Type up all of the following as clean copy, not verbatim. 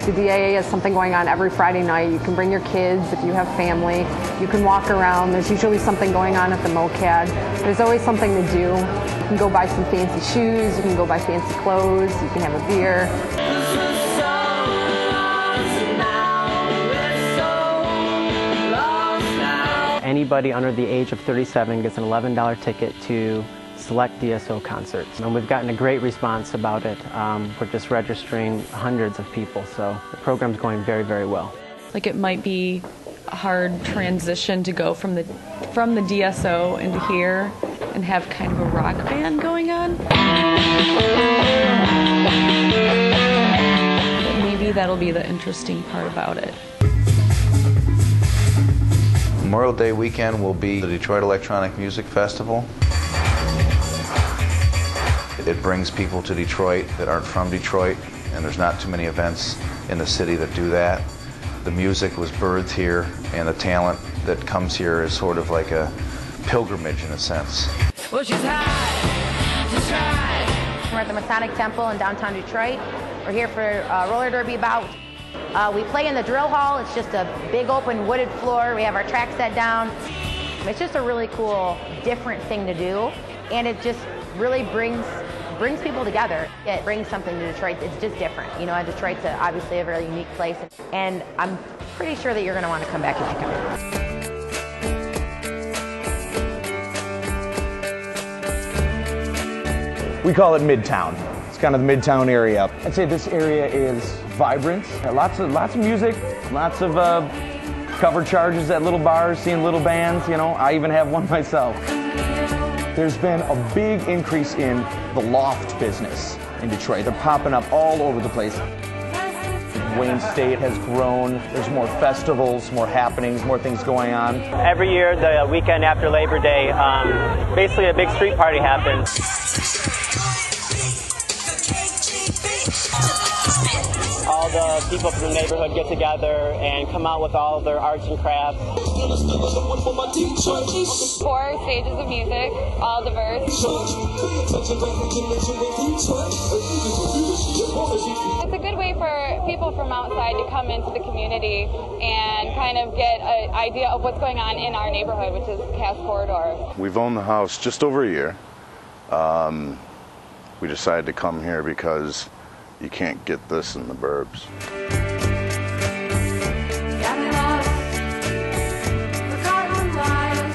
The DIA has something going on every Friday night. You can bring your kids if you have family. You can walk around. There's usually something going on at the MoCAD. There's always something to do. You can go buy some fancy shoes. You can go buy fancy clothes. You can have a beer. Anybody under the age of 37 gets an $11 ticket to select DSO concerts. And we've gotten a great response about it. We're just registering hundreds of people, so the program's going very, very well. Like, it might be a hard transition to go from the DSO into here and have kind of a rock band going on. But maybe that'll be the interesting part about it. Memorial Day weekend will be the Detroit Electronic Music Festival. It brings people to Detroit that aren't from Detroit, and there's not too many events in the city that do that. The music was birthed here, and the talent that comes here is sort of like a pilgrimage in a sense. Well, she's high. She's high. We're at the Masonic Temple in downtown Detroit. We're here for a roller derby bout. We play in the drill hall. It's just a big open wooded floor. We have our track set down. It's just a really cool, different thing to do, and it just really brings people together. It brings something to Detroit. It's just different. You know, Detroit's obviously a very unique place, and I'm pretty sure that you're going to want to come back if you come. We call it Midtown. It's kind of the Midtown area. I'd say this area is vibrant. Lots of music, lots of cover charges at little bars, seeing little bands. You know, I even have one myself. There's been a big increase in the loft business in Detroit. They're popping up all over the place. Wayne State has grown. There's more festivals, more happenings, more things going on. Every year, the weekend after Labor Day, basically a big street party happens. All the people from the neighborhood get together and come out with all of their arts and crafts. 4 stages of music, all diverse. It's a good way for people from outside to come into the community and kind of get an idea of what's going on in our neighborhood, which is Cass Corridor. We've owned the house just over a year. We decided to come here because you can't get this in the burbs.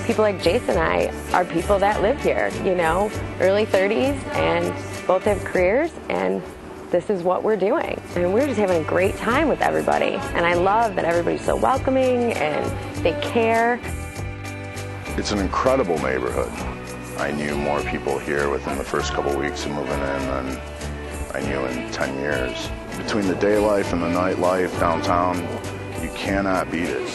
People like Jason and I are people that live here, you know, early 30s, and both have careers, and this is what we're doing. And we're just having a great time with everybody. And I love that everybody's so welcoming and they care. It's an incredible neighborhood. I knew more people here within the first couple weeks of moving in than I knew in 10 years. Between the day life and the night life downtown, you cannot beat it.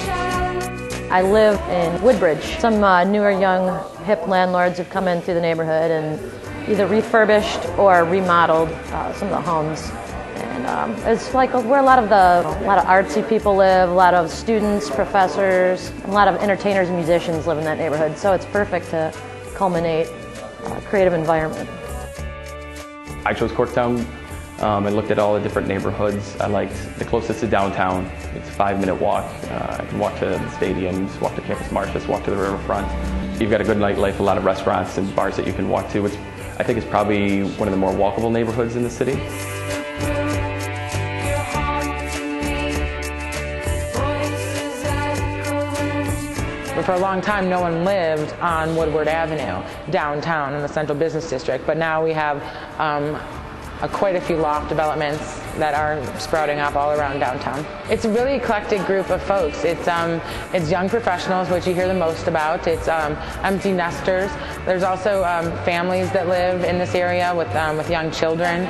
I live in Woodbridge. Some newer, young, hip landlords have come in through the neighborhood and either refurbished or remodeled some of the homes. And it's like where a lot of artsy people live, a lot of students, professors, a lot of entertainers and musicians live in that neighborhood. So it's perfect to culminate a creative environment. I chose Corktown and looked at all the different neighborhoods. I liked the closest to downtown. It's a 5-minute walk. I can walk to the stadiums, walk to Campus Martius, walk to the riverfront. You've got a good nightlife, a lot of restaurants and bars that you can walk to. I think it's probably one of the more walkable neighborhoods in the city. But for a long time, no one lived on Woodward Avenue, downtown in the Central Business District. But now we have quite a few loft developments that are sprouting up all around downtown. It's a really eclectic group of folks. It's young professionals, which you hear the most about. It's empty nesters. There's also families that live in this area with young children.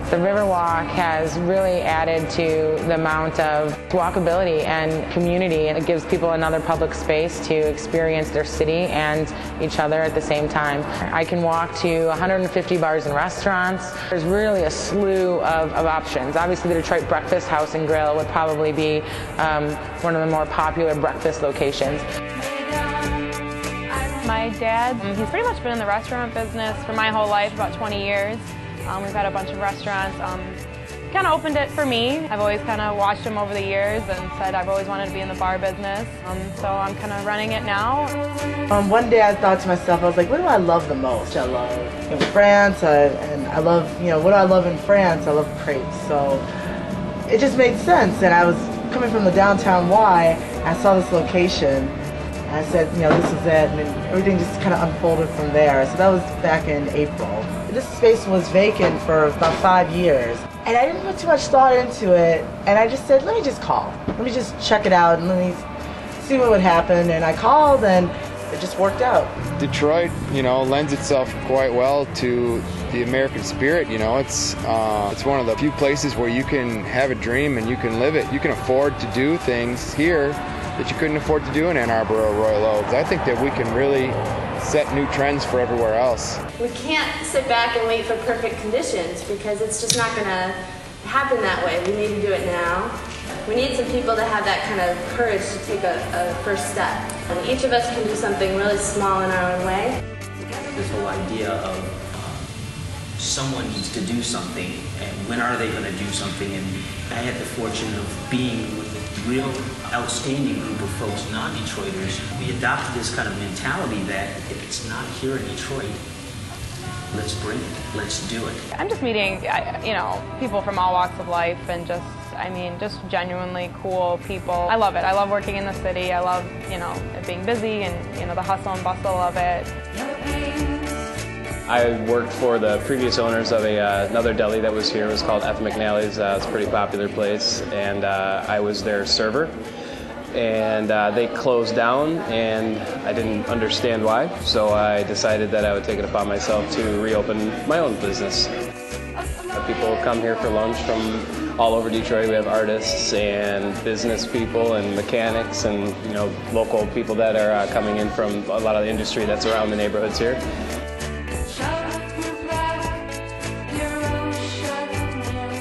The Riverwalk has really added to the amount of walkability and community, and it gives people another public space to experience their city and each other at the same time. I can walk to 150 bars and restaurants. There's really a slew of options. Obviously, the Detroit Breakfast House and Grill would probably be one of the more popular breakfast locations. My dad, he's pretty much been in the restaurant business for my whole life, about 20 years. We've had a bunch of restaurants. kind of opened it for me. I've always kind of watched him over the years and said I've always wanted to be in the bar business. So I'm kind of running it now. One day I thought to myself, I was like, what do I love the most? I love France, and I love, what do I love in France? I love crepes. So it just made sense. And I was coming from the downtown Y, I saw this location. And I said, this is it. And then everything just kind of unfolded from there. So that was back in April. This space was vacant for about 5 years. And I didn't put too much thought into it. And I just said, let me just call. Let me just check it out and let me see what would happen. And I called and it just worked out. Detroit, lends itself quite well to the American spirit. It's one of the few places where you can have a dream and you can live it. You can afford to do things here that you couldn't afford to do in Ann Arbor or Royal Oaks. I think that we can really set new trends for everywhere else. We can't sit back and wait for perfect conditions because it's just not going to happen that way. We need to do it now. We need some people to have that kind of courage to take a first step. And each of us can do something really small in our own way. This whole idea of someone needs to do something, and when are they going to do something? And I had the fortune of being with a real outstanding group of folks, non-Detroiters. We adopted this kind of mentality that if it's not here in Detroit, let's bring it, let's do it. I'm just meeting, people from all walks of life and just genuinely cool people. I love it. I love working in the city. I love, it being busy and, the hustle and bustle of it. I worked for the previous owners of another deli that was here. It was called F. McNally's. It's a pretty popular place, and I was their server. And they closed down, and I didn't understand why, so I decided that I would take it upon myself to reopen my own business. People come here for lunch from all over Detroit. We have artists and business people and mechanics and local people that are coming in from a lot of the industry that's around the neighborhoods here.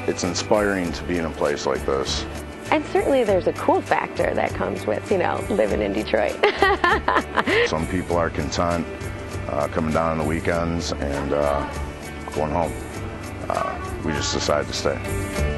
It's inspiring to be in a place like this. And certainly there's a cool factor that comes with, living in Detroit. Some people are content coming down on the weekends and going home. We just decided to stay.